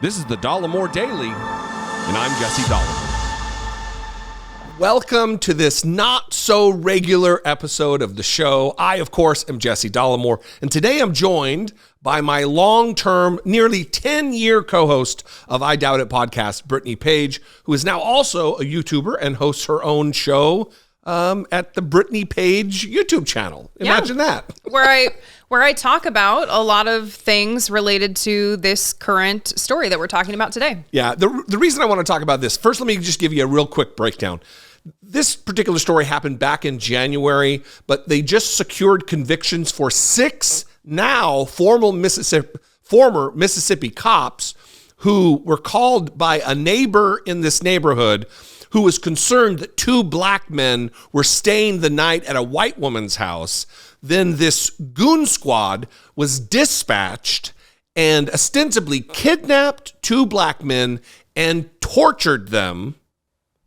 This is the Dollemore Daily, and I'm Jesse Dollemore. Welcome to this not-so-regular episode of the show. I, of course, am Jesse Dollemore, and today I'm joined by my long-term, nearly 10-year co-host of I Doubt It podcast, Brittany Page, who is now also a YouTuber and hosts her own show at the Brittany Page YouTube channel. Imagine that. Where I talk about a lot of things related to this current story that we're talking about today. Yeah, the reason I want to talk about this, first let me just give you a real quick breakdown. This particular story happened back in January, but they just secured convictions for 6 now former Mississippi cops who were called by a neighbor in this neighborhood who was concerned that 2 black men were staying the night at a white woman's house. Then this Goon Squad was dispatched and ostensibly kidnapped 2 black men and tortured them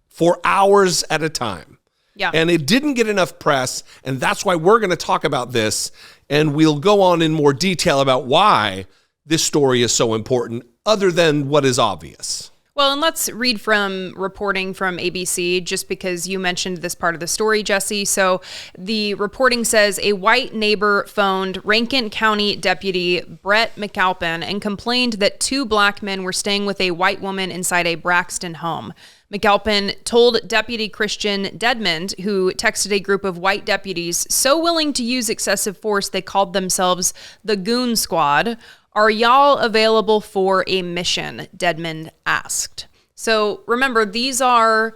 for hours at a time. Yeah. And it didn't get enough press, and that's why we're going to talk about this, and we'll go on in more detail about why this story is so important, other than what is obvious. Well, and let's read from reporting from ABC, just because you mentioned this part of the story, Jesse. So the reporting says a white neighbor phoned Rankin County Deputy Morris McAlpin and complained that 2 black men were staying with a white woman inside a Braxton home. McAlpin told Deputy Christian Dedmon, who texted a group of white deputies so willing to use excessive force they called themselves the Goon Squad, "Are y'all available for a mission?" Dedmon asked. So remember, these are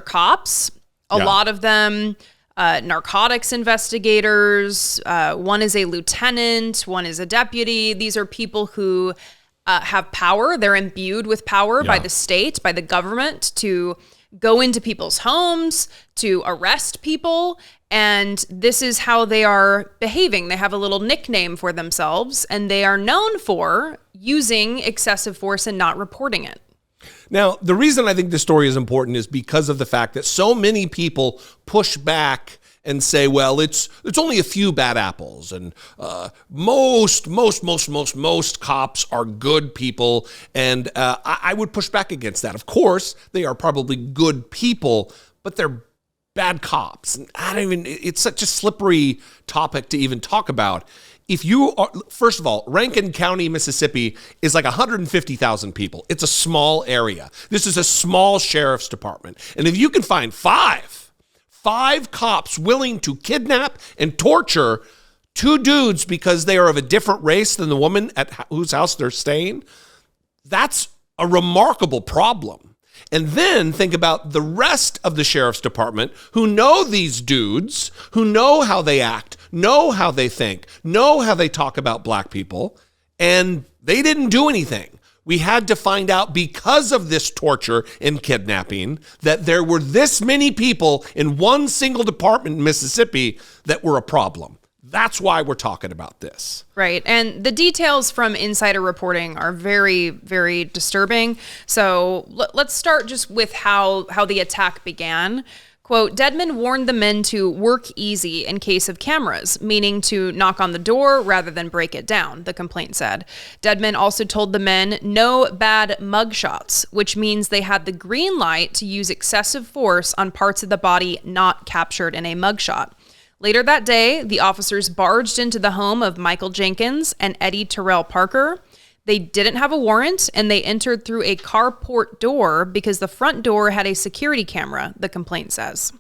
cops. A lot of them narcotics investigators. One is a lieutenant. One is a deputy. These are people who have power. They're imbued with power by the state, by the government, to go into people's homes, to arrest people. And this is how they are behaving. They have a little nickname for themselves, and they are known for using excessive force and not reporting it. Now, the reason I think this story is important is because of the fact that so many people push back and say, well, it's only a few bad apples, and most cops are good people, and I would push back against that. Of course, they are probably good people, but they're bad cops. And it's such a slippery topic to even talk about. If you are, first of all, Rankin County, Mississippi is like 150,000 people. It's a small area. This is a small sheriff's department. And if you can find five cops willing to kidnap and torture 2 dudes because they are of a different race than the woman at whose house they're staying, that's a remarkable problem. And then think about the rest of the sheriff's department who know these dudes, who know how they act, know how they think, know how they talk about black people, and they didn't do anything. We had to find out, because of this torture and kidnapping, that there were this many people in one single department in Mississippi that were a problem. That's why we're talking about this. Right. And the details from insider reporting are very, very disturbing. So let's start just with how the attack began. Quote, Dedmon warned the men to work easy in case of cameras, meaning to knock on the door rather than break it down, the complaint said. Dedmon also told the men no bad mugshots, which means they had the green light to use excessive force on parts of the body not captured in a mugshot. Later that day, the officers barged into the home of Michael Jenkins and Eddie Terrell Parker. They didn't have a warrant, and they entered through a carport door because the front door had a security camera, the complaint says.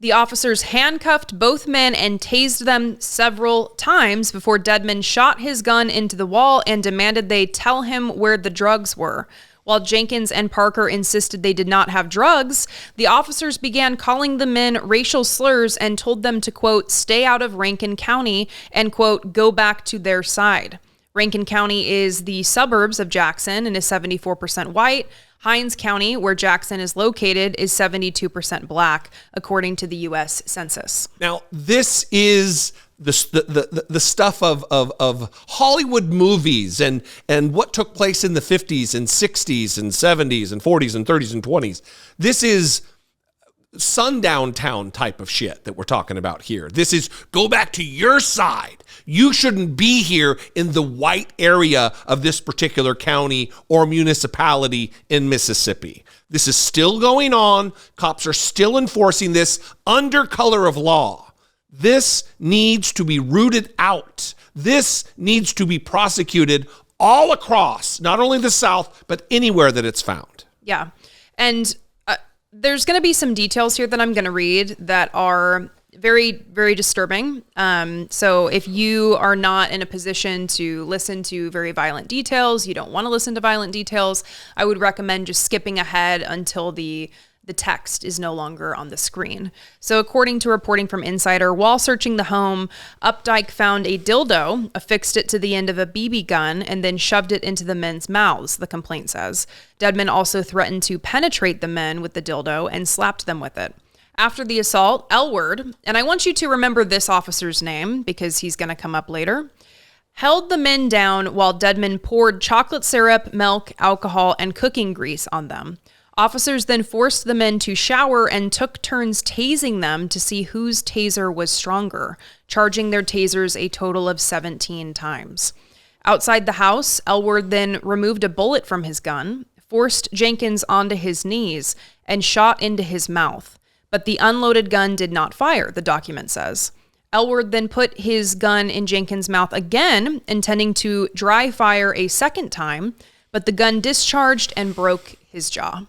The officers handcuffed both men and tased them several times before Dedmon shot his gun into the wall and demanded they tell him where the drugs were. While Jenkins and Parker insisted they did not have drugs, the officers began calling the men racial slurs and told them to, quote, stay out of Rankin County and, quote, go back to their side. Rankin County is the suburbs of Jackson and is 74% white. Hinds County, where Jackson is located, is 72% black, according to the U.S. Census. Now, this is the stuff of Hollywood movies and what took place in the 50s and 60s and 70s and 40s and 30s and 20s. This is sundown town type of shit that we're talking about here. This is go back to your side. You shouldn't be here in the white area of this particular county or municipality in Mississippi. This is still going on. Cops are still enforcing this under color of law. This needs to be rooted out. This needs to be prosecuted all across, not only the South, but anywhere that it's found. Yeah. And there's going to be some details here that I'm going to read that are very, very disturbing. So if you are not in a position to listen to very violent details, you don't want to listen to violent details, I would recommend just skipping ahead until the text is no longer on the screen. So according to reporting from Insider, while searching the home, Opdyke found a dildo, affixed it to the end of a BB gun, and then shoved it into the men's mouths, the complaint says. Dedmon also threatened to penetrate the men with the dildo and slapped them with it. After the assault, Elward, and I want you to remember this officer's name because he's going to come up later, held the men down while Dedmon poured chocolate syrup, milk, alcohol, and cooking grease on them. Officers then forced the men to shower and took turns tasing them to see whose taser was stronger, charging their tasers a total of 17 times. Outside the house, Elward then removed a bullet from his gun, forced Jenkins onto his knees, and shot into his mouth. But the unloaded gun did not fire, the document says. Elward then put his gun in Jenkins' mouth again, intending to dry fire a second time, but the gun discharged and broke his jaw.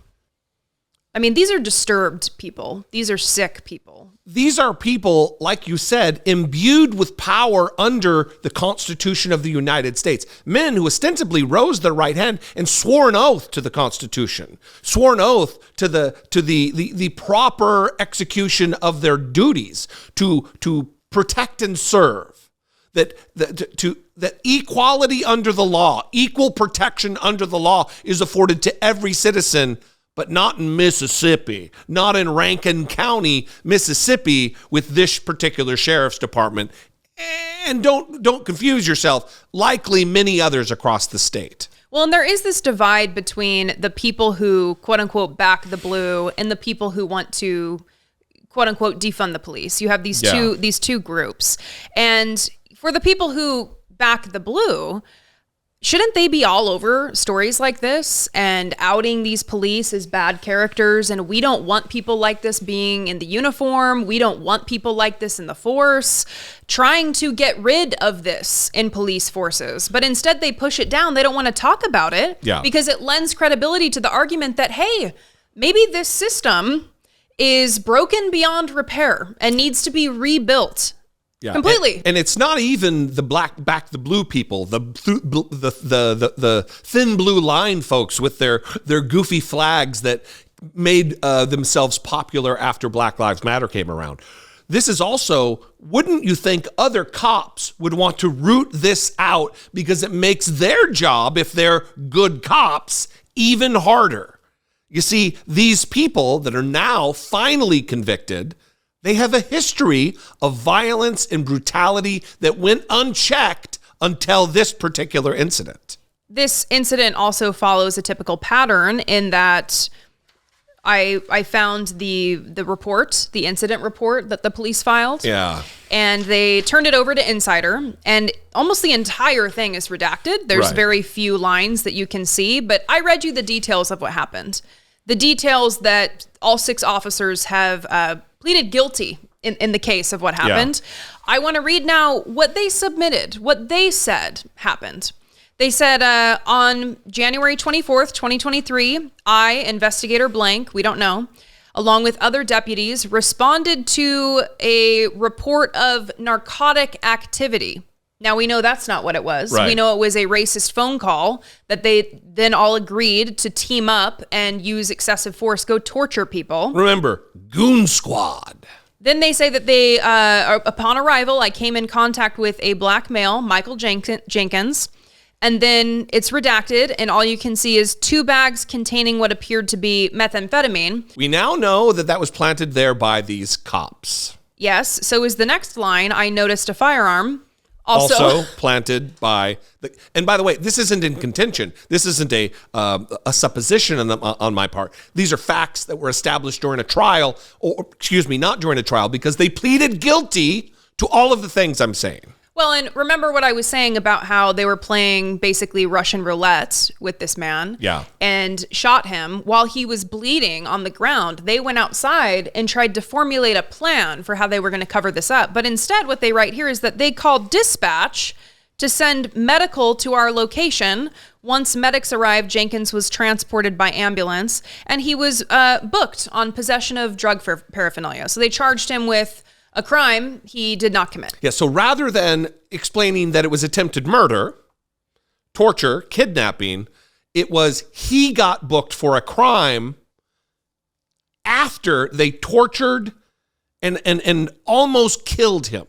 I mean, these are disturbed people. These are sick people. These are people, like you said, imbued with power under the Constitution of the United States. Men who ostensibly rose their right hand and swore an oath to the Constitution, swore an oath to the proper execution of their duties, to protect and serve. That equality under the law, equal protection under the law is afforded to every citizen, but not in Mississippi, not in Rankin County, Mississippi, with this particular sheriff's department. And don't confuse yourself, likely many others across the state. Well, and there is this divide between the people who, quote unquote, back the blue and the people who want to, quote unquote, defund the police. You have these two groups. And for the people who back the blue, shouldn't they be all over stories like this and outing these police as bad characters? And we don't want people like this being in the uniform. We don't want people like this in the force, trying to get rid of this in police forces. But instead they push it down. They don't want to talk about it because it lends credibility to the argument that, hey, maybe this system is broken beyond repair and needs to be rebuilt. Yeah, completely. And it's not even the black back the blue people, the thin blue line folks with their goofy flags that made themselves popular after Black Lives Matter came around. This is also, wouldn't you think other cops would want to root this out because it makes their job, if they're good cops, even harder? You see, these people that are now finally convicted, they have a history of violence and brutality that went unchecked until this particular incident. This incident also follows a typical pattern in that I found the report, the incident report that the police filed. Yeah. And they turned it over to Insider, and almost the entire thing is redacted. There's very few lines that you can see, but I read you the details of what happened. The details that all 6 officers have pleaded guilty in the case of what happened. Yeah. I want to read now what they submitted, what they said happened. They said, on January 24th, 2023, I, investigator blank, we don't know, along with other deputies, responded to a report of narcotic activity. Now, we know that's not what it was. Right. We know it was a racist phone call that they then all agreed to team up and use excessive force, go torture people. Remember, Goon Squad. Then they say that they, upon arrival, I came in contact with a black male, Michael Jenkins, and then it's redacted, and all you can see is 2 bags containing what appeared to be methamphetamine. We now know that was planted there by these cops. Yes, so is the next line, I noticed a firearm. Also planted by and by the way, this isn't in contention. This isn't a supposition on my part. These are facts that were established during a trial, or excuse me, not during a trial, because they pleaded guilty to all of the things I'm saying. Well, and remember what I was saying about how they were playing basically Russian roulette with this man. Yeah. And shot him while he was bleeding on the ground. They went outside and tried to formulate a plan for how they were going to cover this up. But instead, what they write here is that they called dispatch to send medical to our location. Once medics arrived, Jenkins was transported by ambulance, and he was booked on possession of drug paraphernalia. So they charged him with a crime he did not commit. Yeah, so rather than explaining that it was attempted murder, torture, kidnapping, it was he got booked for a crime after they tortured and almost killed him.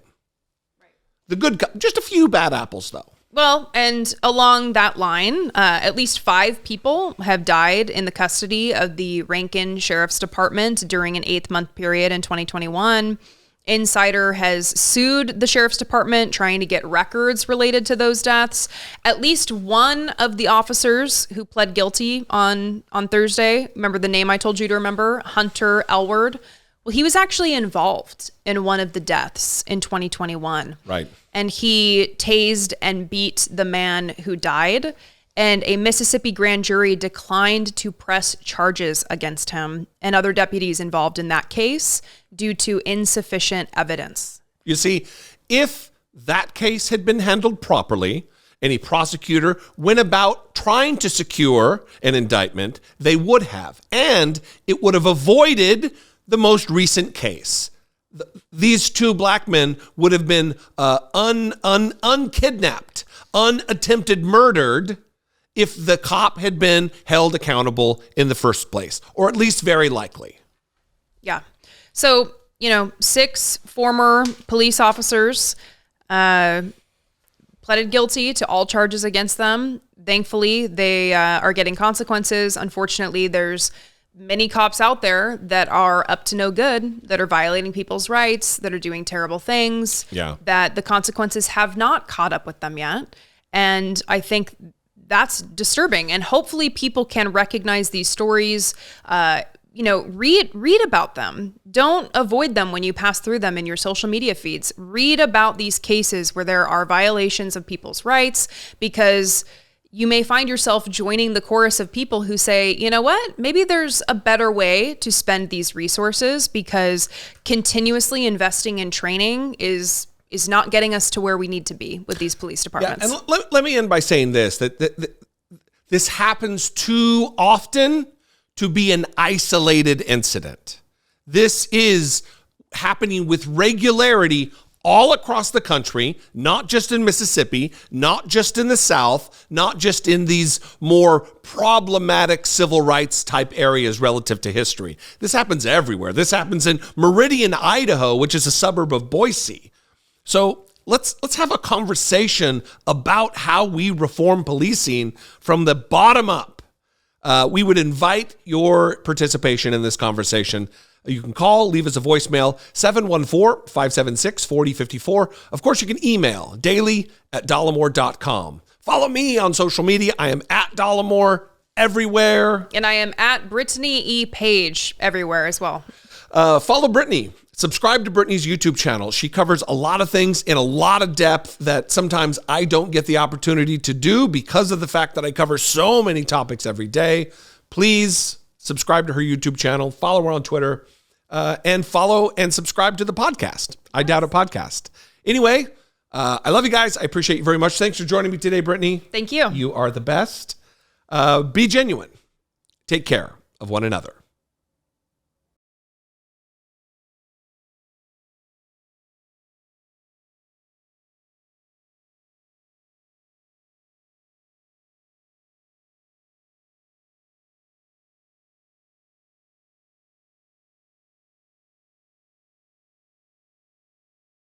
Right. The good guy, just a few bad apples, though. Well, and along that line, at least 5 people have died in the custody of the Rankin Sheriff's Department during an 8-month period in 2021. Insider has sued the sheriff's department trying to get records related to those deaths. At least one of the officers who pled guilty on Thursday, remember the name I told you to remember, Hunter Elward? Well, he was actually involved in one of the deaths in 2021. Right. And he tased and beat the man who died. And a Mississippi grand jury declined to press charges against him and other deputies involved in that case due to insufficient evidence. You see, if that case had been handled properly, any prosecutor went about trying to secure an indictment, they would have. And it would have avoided the most recent case. These 2 black men would have been unkidnapped, unattempted murdered, if the cop had been held accountable in the first place, or at least very likely. Yeah. So, 6 former police officers pleaded guilty to all charges against them. Thankfully, they are getting consequences. Unfortunately, there's many cops out there that are up to no good, that are violating people's rights, that are doing terrible things, that the consequences have not caught up with them yet. And I think that's disturbing. And hopefully people can recognize these stories, read about them. Don't avoid them when you pass through them in your social media feeds. Read about these cases where there are violations of people's rights, because you may find yourself joining the chorus of people who say, you know what, maybe there's a better way to spend these resources, because continuously investing in training is not getting us to where we need to be with these police departments. Yeah, and let me end by saying this, that this happens too often to be an isolated incident. This is happening with regularity all across the country, not just in Mississippi, not just in the South, not just in these more problematic civil rights type areas relative to history. This happens everywhere. This happens in Meridian, Idaho, which is a suburb of Boise. So let's have a conversation about how we reform policing from the bottom up. We would invite your participation in this conversation. You can call, leave us a voicemail, 714-576-4054. Of course, you can email daily@dollemore.com. Follow me on social media. I am at Dollemore everywhere. And I am at Brittany E. Page everywhere as well. Follow Brittany. Subscribe to Brittany's YouTube channel. She covers a lot of things in a lot of depth that sometimes I don't get the opportunity to do because of the fact that I cover so many topics every day. Please subscribe to her YouTube channel, follow her on Twitter, and follow and subscribe to the podcast, I Doubt It Podcast. Anyway, I love you guys. I appreciate you very much. Thanks for joining me today, Brittany. Thank you. You are the best. Be genuine. Take care of one another.